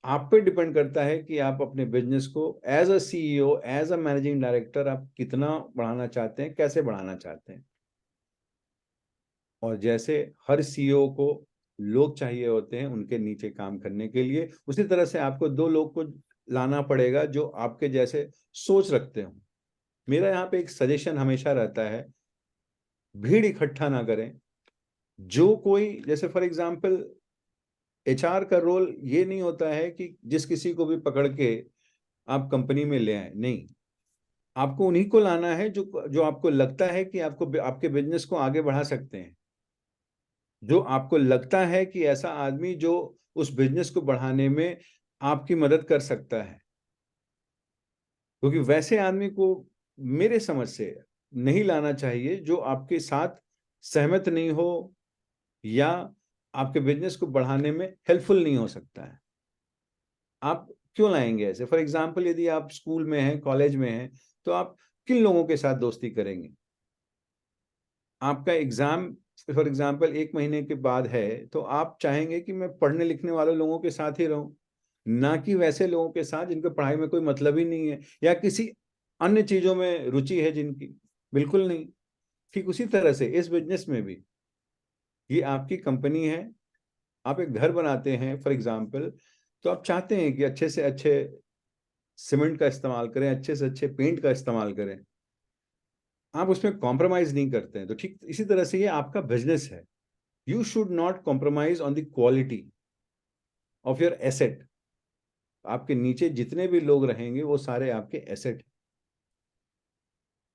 आप पे डिपेंड करता है कि आप अपने बिजनेस को as a CEO, as a managing director आप कितना बढ़ाना चाहते हैं, कैसे बढ़ाना चाहते हैं। और जैसे हर सीईओ को लोग चाहिए होते हैं उनके नीचे काम करने के लिए, उसी तरह से आपको 2 लोग को लाना पड़ेगा जो आपके जैसे सोच रखते हो। मेरा यहाँ पे एक सजेशन हमेशा रहता है, भीड़ इकट्ठा ना करें। जो कोई, जैसे फॉर एग्जांपल, एचआर का रोल ये नहीं होता है कि जिस किसी को भी पकड़ के आप कंपनी में ले आए, नहीं। आपको उन्हीं को लाना है जो जो आपको लगता है कि आपको आपके बिजनेस को आगे बढ़ा सकते हैं, जो आपको लगता है कि ऐसा आदमी जो उस बिजनेस को बढ़ाने में आपकी मदद कर सकता है। क्योंकि वैसे आदमी को मेरे समझ से नहीं लाना चाहिए जो आपके साथ सहमत नहीं हो या आपके बिजनेस को बढ़ाने में हेल्पफुल नहीं हो सकता है। आप क्यों लाएंगे ऐसे? फॉर एग्जाम्पल, यदि आप स्कूल में हैं, कॉलेज में हैं, तो आप किन लोगों के साथ दोस्ती करेंगे? आपका एग्जाम फॉर एग्जाम्पल 1 महीने के बाद है, तो आप चाहेंगे कि मैं पढ़ने लिखने वाले लोगों के साथ ही रहूं, ना कि वैसे लोगों के साथ जिनको पढ़ाई में कोई मतलब ही नहीं है या किसी अन्य चीजों में रुचि है जिनकी। बिल्कुल नहीं। ठीक उसी तरह से इस बिजनेस में भी, ये आपकी कंपनी है, आप एक घर बनाते हैं फॉर एग्जाम्पल, तो आप चाहते हैं कि अच्छे से अच्छे सीमेंट का इस्तेमाल करें, अच्छे से अच्छे पेंट का इस्तेमाल करें, आप उसमें कॉम्प्रोमाइज नहीं करते हैं। तो ठीक इसी तरह से ये आपका बिजनेस है। You should not compromise on the quality of your asset. आपके नीचे जितने भी लोग रहेंगे वो सारे आपके एसेट।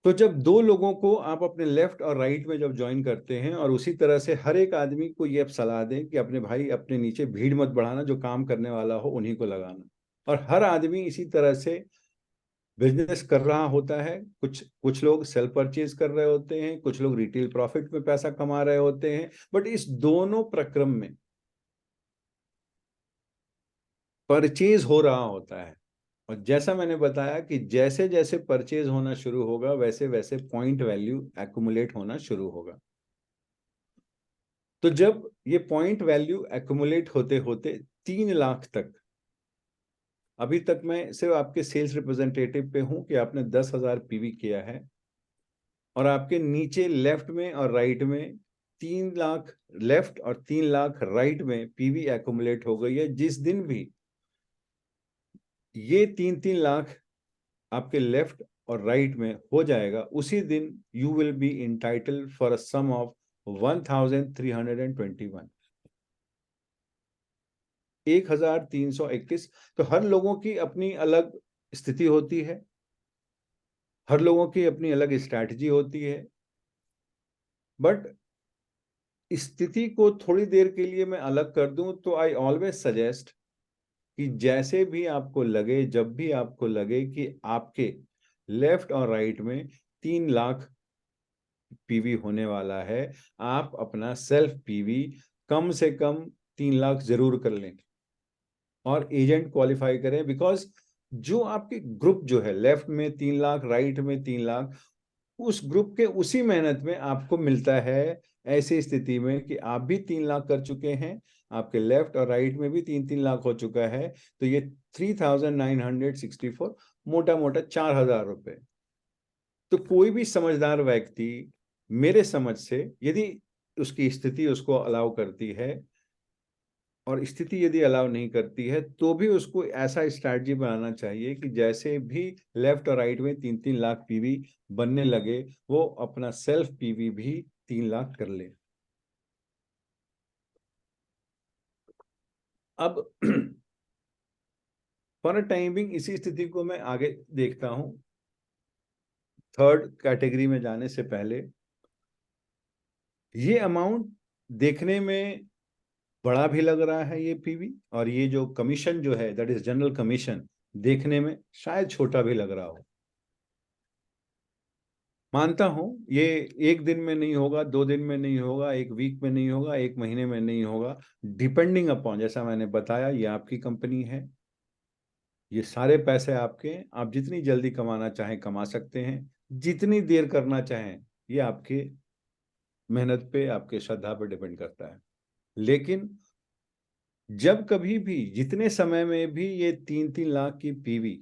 तो जब 2 लोगों को आप अपने लेफ्ट और राइट में जब ज्वाइन करते हैं, और उसी तरह से हर एक आदमी को ये सलाह दें कि अपने भाई अपने नीचे भीड़ मत बढ़ाना, जो काम करने वाला हो उन्हीं को लगाना। और हर आदमी इसी तरह से बिजनेस कर रहा होता है। कुछ कुछ लोग सेल परचेज कर रहे होते हैं, कुछ लोग रिटेल प्रॉफिट में पैसा कमा रहे होते हैं, बट इस दोनों प्रक्रम में परचेज हो रहा होता है। और जैसा मैंने बताया कि जैसे जैसे परचेज होना शुरू होगा वैसे वैसे पॉइंट वैल्यू एक्युमुलेट होना शुरू होगा। तो जब ये पॉइंट वैल्यू एक्युमुलेट होते होते 3 लाख तक, अभी तक मैं सिर्फ आपके सेल्स रिप्रेजेंटेटिव पे हूं कि आपने 10,000 पीवी किया है, और आपके नीचे लेफ्ट में और राइट में 3 लाख लेफ्ट और 3 लाख राइट में पीवी एक्युमुलेट हो गई है। जिस दिन भी ये 3-3 लाख आपके लेफ्ट और राइट में हो जाएगा, उसी दिन you will be entitled for a sum of 1321, 1321। तो हर लोगों की अपनी अलग स्थिति होती है, हर लोगों की अपनी अलग स्ट्रैटेजी होती है, बट स्थिति को थोड़ी देर के लिए मैं अलग कर दूं तो आई ऑलवेज सजेस्ट कि जैसे भी आपको लगे, जब भी आपको लगे कि आपके लेफ्ट और राइट में 3 लाख पीवी होने वाला है, आप अपना सेल्फ पीवी कम से कम 3 लाख जरूर कर लें और एजेंट क्वालिफाई करें। बिकॉज जो आपके ग्रुप जो है, लेफ्ट में 3 लाख, राइट में 3 लाख, उस ग्रुप के उसी मेहनत में आपको मिलता है। ऐसी स्थिति में कि आप भी 3 लाख कर चुके हैं, आपके लेफ्ट और राइट में भी 3-3 लाख हो चुका है, तो ये 3,964, मोटा मोटा 4,000 रुपए। तो कोई भी समझदार व्यक्ति मेरे समझ से, यदि उसकी स्थिति उसको अलाउ करती है, और स्थिति यदि अलाउ नहीं करती है, तो भी उसको ऐसा स्ट्रैटेजी बनाना चाहिए कि जैसे भी लेफ्ट और राइट में 3-3 लाख पीवी बनने लगे, वो अपना सेल्फ पीवी भी 3 लाख कर ले। अब फॉर टाइमिंग इसी स्थिति को मैं आगे देखता हूं। थर्ड कैटेगरी में जाने से पहले, ये अमाउंट देखने में बड़ा भी लग रहा है ये पीवी, और ये जो कमीशन जो है दैट इज जनरल कमीशन, देखने में शायद छोटा भी लग रहा हो। मानता हूं ये 1 दिन में नहीं होगा, 2 दिन में नहीं होगा, 1 वीक में नहीं होगा, 1 महीने में नहीं होगा। डिपेंडिंग अपॉन, जैसा मैंने बताया, ये आपकी कंपनी है, ये सारे पैसे आपके हैं, आप जितनी जल्दी कमाना चाहें कमा सकते हैं, जितनी देर करना चाहें ये आपके मेहनत पे, आपके श्रद्धा पे डिपेंड करता है। लेकिन जब कभी भी जितने समय में भी ये 3-3 लाख की पीवी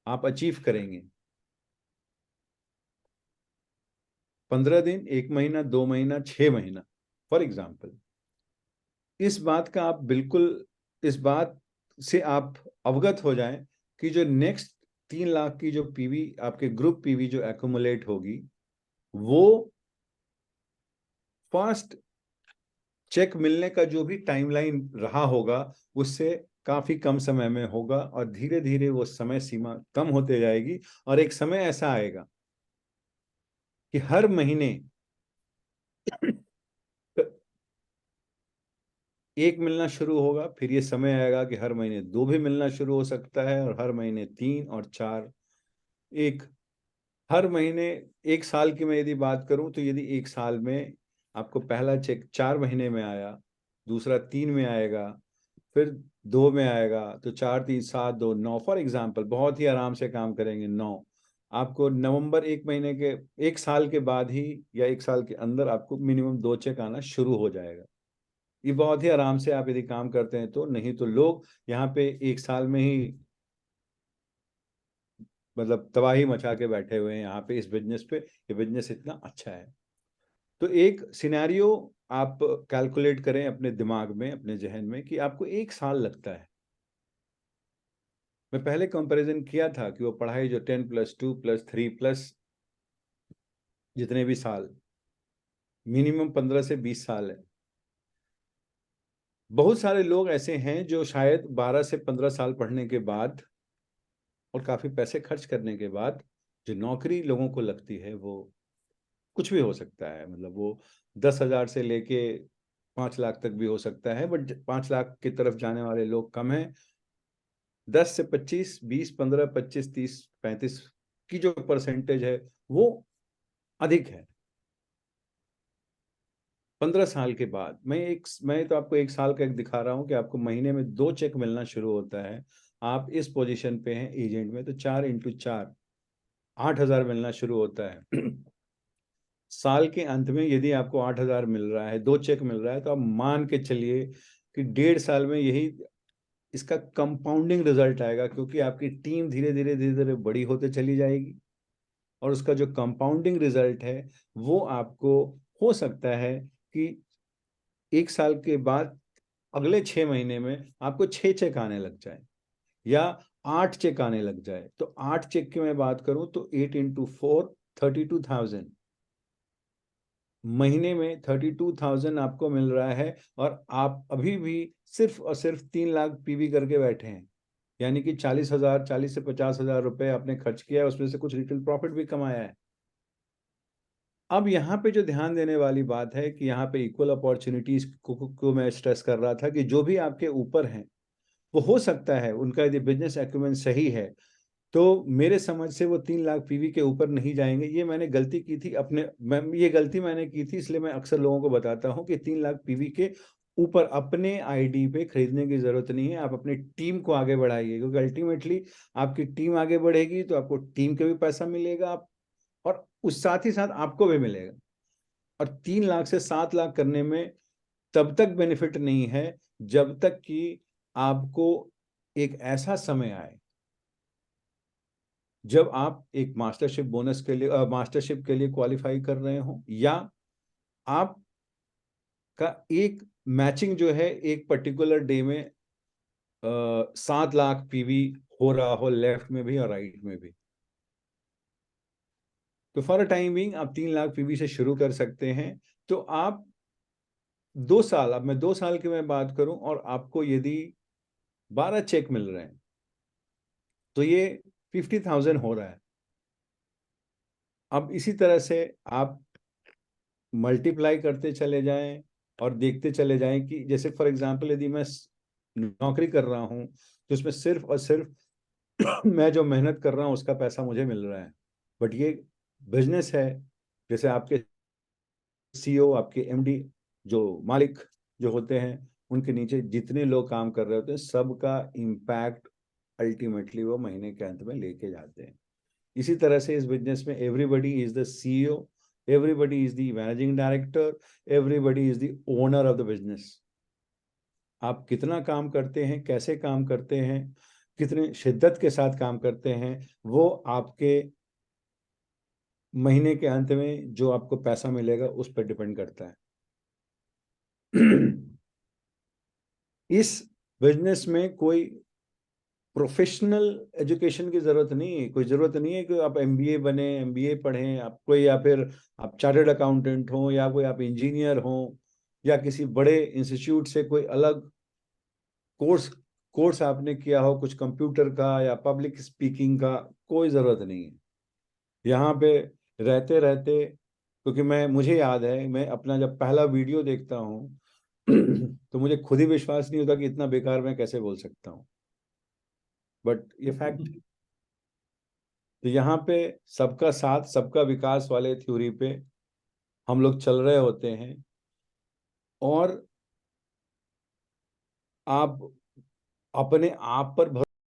आप अचीव करेंगे, 15 दिन, 1 महीना, 2 महीना, 6 महीना, फॉर एग्जाम्पल, इस बात का आप बिल्कुल, इस बात से आप अवगत हो जाएं कि जो नेक्स्ट 3 लाख की जो पीवी, आपके ग्रुप पीवी जो एक्यूमुलेट होगी, वो फर्स्ट चेक मिलने का जो भी टाइमलाइन रहा होगा, उससे काफी कम समय में होगा, और धीरे धीरे वो समय सीमा कम होते जाएगी, और एक समय ऐसा आएगा कि हर महीने एक मिलना शुरू होगा, फिर ये समय आएगा कि हर महीने 2 भी मिलना शुरू हो सकता है, और हर महीने 3 और 4, एक, हर महीने, 1 साल की मैं यदि बात करूं, तो यदि 1 साल में आपको पहला चेक 4 महीने में आया, दूसरा 3 में आएगा, फिर 2 में आएगा, तो 4, 3, 7, 2, 9, फॉर एग्जाम्पल, बहुत ही आराम से काम करेंगे, 9, आपको नवंबर 1 महीने के, 1 साल के बाद ही, या 1 साल के अंदर आपको मिनिमम 2 चेक आना शुरू हो जाएगा। ये बहुत ही आराम से आप यदि काम करते हैं तो, नहीं तो लोग यहाँ पे 1 साल में ही मतलब तबाही मचा के बैठे हुए हैं यहाँ पे इस बिजनेस पे, ये बिजनेस इतना अच्छा है। तो एक सिनेरियो आप कैलकुलेट करें अपने दिमाग में, अपने जहन में, कि आपको 1 साल लगता है। मैं पहले कंपैरिजन किया था कि वो पढ़ाई जो 10+2+3+ जितने भी साल, मिनिमम 15 से 20 साल है। बहुत सारे लोग ऐसे हैं जो शायद 12 से 15 साल पढ़ने के बाद और काफी पैसे खर्च करने के बाद जो नौकरी लोगों को लगती है, वो कुछ भी हो सकता है, मतलब वो 10,000 से लेके 5 लाख तक भी हो सकता है, बट 5 लाख की तरफ जाने वाले लोग कम हैं। 10 से 25, 20, 15, 25, 30, 35 की जो परसेंटेज है, वो अधिक है। 15 साल के बाद मैं तो आपको 1 साल का एक दिखा रहा हूं कि आपको महीने में 2 चेक मिलना शुरू होता है। आप इस पोजीशन पे हैं एजेंट में, तो 4x4 8,000 मिलना शुरू होता है। साल के अंत में यदि आपको 8,000 मिल रहा है, 2 चेक मिल रहा है, तो आप मान के चलिए कि 1.5 साल में यही इसका कंपाउंडिंग रिजल्ट आएगा, क्योंकि आपकी टीम धीरे धीरे धीरे धीरे बड़ी होते चली जाएगी, और उसका जो कंपाउंडिंग रिजल्ट है, वो आपको हो सकता है कि 1 साल के बाद अगले 6 महीने में आपको 6 चेक आने लग जाए, या 8 चेक आने लग जाए। तो 8 चेक की मैं बात करूं तो 8x4 32,000, महीने में 32,000 आपको मिल रहा है, और आप अभी भी सिर्फ और सिर्फ 3 लाख पीवी करके बैठे हैं, यानी कि 40,000, 40 से 50,000 रुपए आपने खर्च किया है, उसमें से कुछ रिटेल प्रॉफिट भी कमाया है। अब यहाँ पे जो ध्यान देने वाली बात है कि यहाँ पे इक्वल अपॉर्चुनिटीज को मैं स्ट्रेस कर रहा था, कि जो भी आपके ऊपर हैं, वो हो सकता है उनका यदि बिजनेस एक्यूमेंट सही है, तो मेरे समझ से वो 3 लाख पीवी के ऊपर नहीं जाएंगे। ये मैंने गलती की थी ये गलती मैंने की थी, इसलिए मैं अक्सर लोगों को बताता हूँ कि 3 लाख पीवी के ऊपर अपने आईडी पे खरीदने की जरूरत नहीं है। आप अपनी टीम को आगे बढ़ाइए, क्योंकि अल्टीमेटली आपकी टीम आगे बढ़ेगी तो आपको टीम का भी पैसा मिलेगा, और उस साथ ही साथ आपको भी मिलेगा। और 3 लाख से 7 लाख करने में तब तक बेनिफिट नहीं है जब तक कि आपको एक ऐसा समय आए जब आप एक मास्टरशिप के लिए क्वालिफाई कर रहे हो, या आपका एक मैचिंग जो है एक पर्टिकुलर डे में 7 लाख पीवी हो रहा हो, लेफ्ट में भी और राइट में भी। तो फॉर टाइम बिंग आप 3 लाख पीवी से शुरू कर सकते हैं। तो आप 2 साल, अब मैं 2 साल की मैं बात करूं, और आपको यदि 12 चेक मिल रहे हैं, तो ये 50,000 हो रहा है। अब इसी तरह से आप मल्टीप्लाई करते चले जाएं, और देखते चले जाएं कि जैसे फॉर एग्जांपल यदि मैं नौकरी कर रहा हूं, तो उसमें सिर्फ और सिर्फ मैं जो मेहनत कर रहा हूं उसका पैसा मुझे मिल रहा है। बट ये बिजनेस है, जैसे आपके सीईओ, आपके एमडी, जो मालिक जो होते हैं, उनके नीचे जितने लोग काम कर रहे होते हैं, सबका इम्पैक्ट अल्टीमेटली वो महीने के अंत में लेके जाते हैं। इसी तरह से इस बिजनेस में everybody is the CEO, everybody is the managing director, everybody is the owner of the business. आप कितना काम करते हैं, कैसे काम करते हैं, कितने शिद्दत के साथ काम करते हैं, वो आपके महीने के अंत में जो आपको पैसा मिलेगा उस पर डिपेंड करता है। इस बिजनेस में कोई प्रोफेशनल एजुकेशन की जरूरत नहीं है। कोई जरूरत नहीं है कि आप एमबीए बने, एमबीए पढ़ें आपको, या फिर आप चार्टर्ड अकाउंटेंट हो, या कोई आप इंजीनियर हो, या किसी बड़े इंस्टीट्यूट से कोई अलग कोर्स कोर्स आपने किया हो, कुछ कंप्यूटर का या पब्लिक स्पीकिंग का। कोई ज़रूरत नहीं है। यहाँ पे रहते रहते, क्योंकि मुझे याद है, मैं अपना जब पहला वीडियो देखता हूँ तो मुझे खुद ही विश्वास नहीं होता कि इतना बेकार मैं कैसे बोल सकता हूँ, बट ये फैक्ट। तो यहाँ पे सबका साथ सबका विकास वाले थ्योरी पे हम लोग चल रहे होते हैं, और आप अपने आप पर